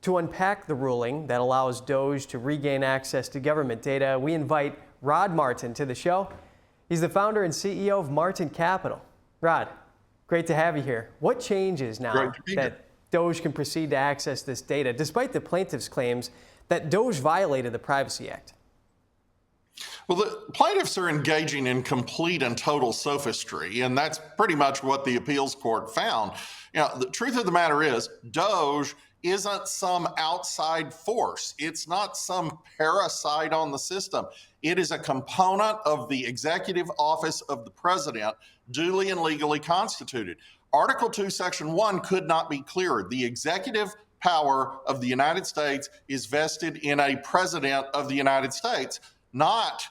To unpack the ruling that allows DOGE to regain access to government data, we invite Rod Martin to the show. He's the founder and CEO of Martin Capital. Rod, great to have you here. What changes now that DOGE can proceed to access this data, despite the plaintiffs' claims that DOGE violated the Privacy Act? Well, the plaintiffs are engaging in complete and total sophistry, and that's pretty much what the appeals court found. The truth of the matter is, DOGE isn't some outside force. It's not some parasite on the system. It is a component of the executive office of the president, duly and legally constituted. Article 2, Section 1 could not be clearer. The executive power of the United States is vested in a president of the United States, not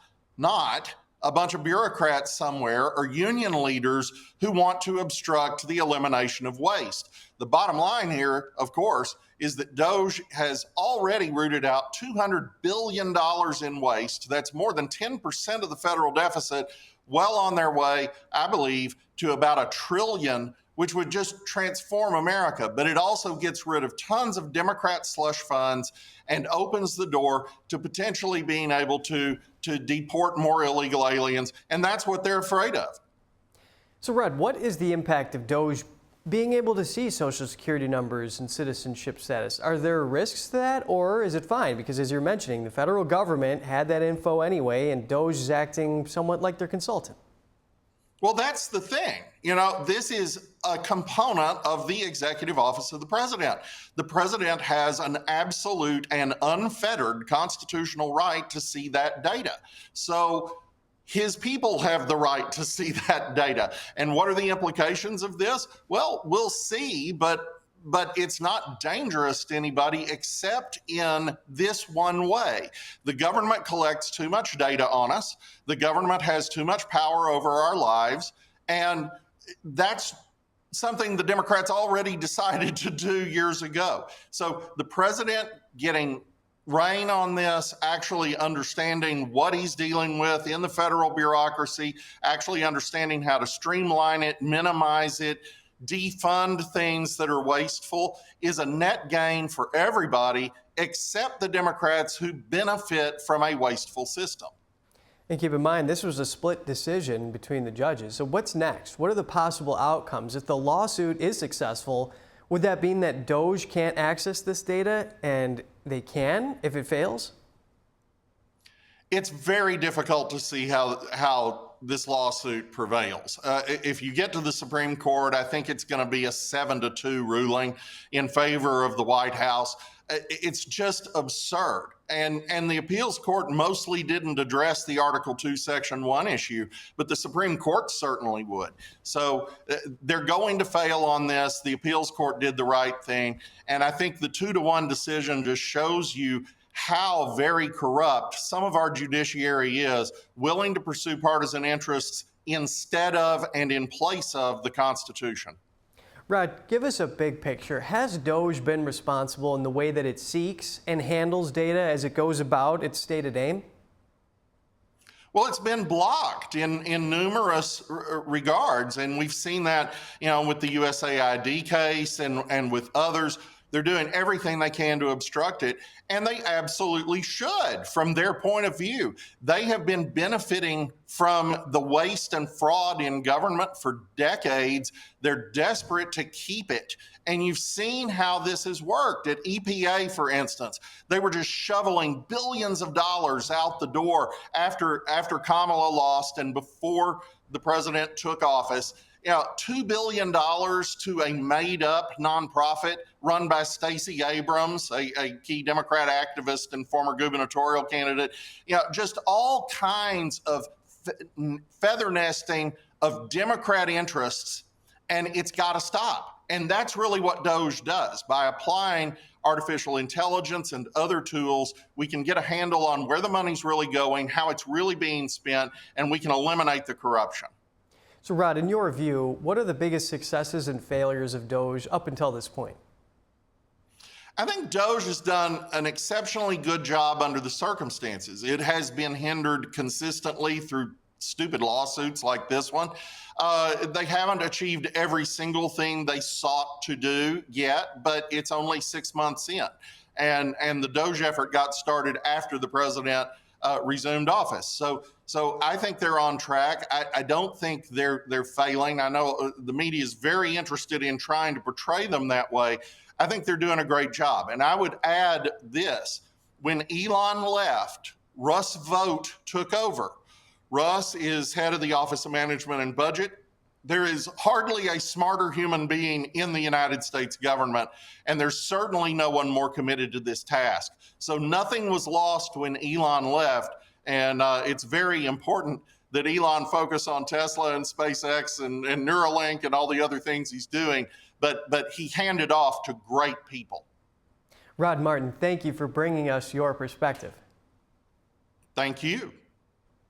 a bunch of bureaucrats somewhere or union leaders who want to obstruct the elimination of waste. The bottom line here, of course, is that DOGE has already rooted out $200 billion in waste. That's more than 10% of the federal deficit, well on their way, I believe, to about $1 trillion, which would just transform America. But it also gets rid of tons of Democrat slush funds and opens the door to potentially being able to deport more illegal aliens. And that's what they're afraid of. So, Rod, what is the impact of DOGE being able to see Social Security numbers and citizenship status? Are there risks to that, or is it fine? Because as you're mentioning, the federal government had that info anyway, and DOGE is acting somewhat like their consultant. Well, that's the thing. This is a component of the executive office of the president. The president has an absolute and unfettered constitutional right to see that data. So his people have the right to see that data. And what are the implications of this? Well, we'll see, but it's not dangerous to anybody except in this one way. The government collects too much data on us. The government has too much power over our lives. And that's something the Democrats already decided to do years ago. So the president getting rein on this, actually understanding what he's dealing with in the federal bureaucracy, actually understanding how to streamline it, minimize it, defund things that are wasteful, is a net gain for everybody except the Democrats who benefit from a wasteful system. And keep in mind, this was a split decision between the judges. So what's next? What are the possible outcomes? If the lawsuit is successful, would that mean that DOGE can't access this data and they can if it fails? It's very difficult to see how this lawsuit prevails. If you get to the Supreme Court, I think it's going to be a 7-2 ruling in favor of the White House. It's just absurd. And the appeals court mostly didn't address the Article 2, Section 1 issue, but the Supreme Court certainly would. So they're going to fail on this. The appeals court did the right thing. And I think the 2-1 decision just shows you how very corrupt some of our judiciary is, willing to pursue partisan interests instead of and in place of the Constitution. Rod, give us a big picture. Has DOGE been responsible in the way that it seeks and handles data as it goes about its stated aim? Well, it's been blocked in numerous regards, and we've seen that, with the USAID case and with others. They're doing everything they can to obstruct it, and they absolutely should from their point of view. They have been benefiting from the waste and fraud in government for decades. They're desperate to keep it. And you've seen how this has worked. At EPA, for instance, they were just shoveling billions of dollars out the door after Kamala lost and before the president took office. $2 billion to a made-up nonprofit run by Stacey Abrams, a key Democrat activist and former gubernatorial candidate. Just all kinds of feather nesting of Democrat interests, and it's got to stop. And that's really what DOGE does. By applying artificial intelligence and other tools, we can get a handle on where the money's really going, how it's really being spent, and we can eliminate the corruption. So, Rod, in your view, what are the biggest successes and failures of DOGE up until this point? I think DOGE has done an exceptionally good job under the circumstances. It has been hindered consistently through stupid lawsuits like this one. They haven't achieved every single thing they sought to do yet, but it's only 6 months in. And the DOGE effort got started after the president resumed office. So I think they're on track. I don't think they're failing. I know the media is very interested in trying to portray them that way. I think they're doing a great job. And I would add this: when Elon left, Russ Vought took over. Russ is head of the Office of Management and Budget. There is hardly a smarter human being in the United States government, and there's certainly no one more committed to this task. So nothing was lost when Elon left, and it's very important that Elon focus on Tesla and SpaceX and Neuralink and all the other things he's doing, but he handed off to great people. Rod Martin, thank you for bringing us your perspective. Thank you.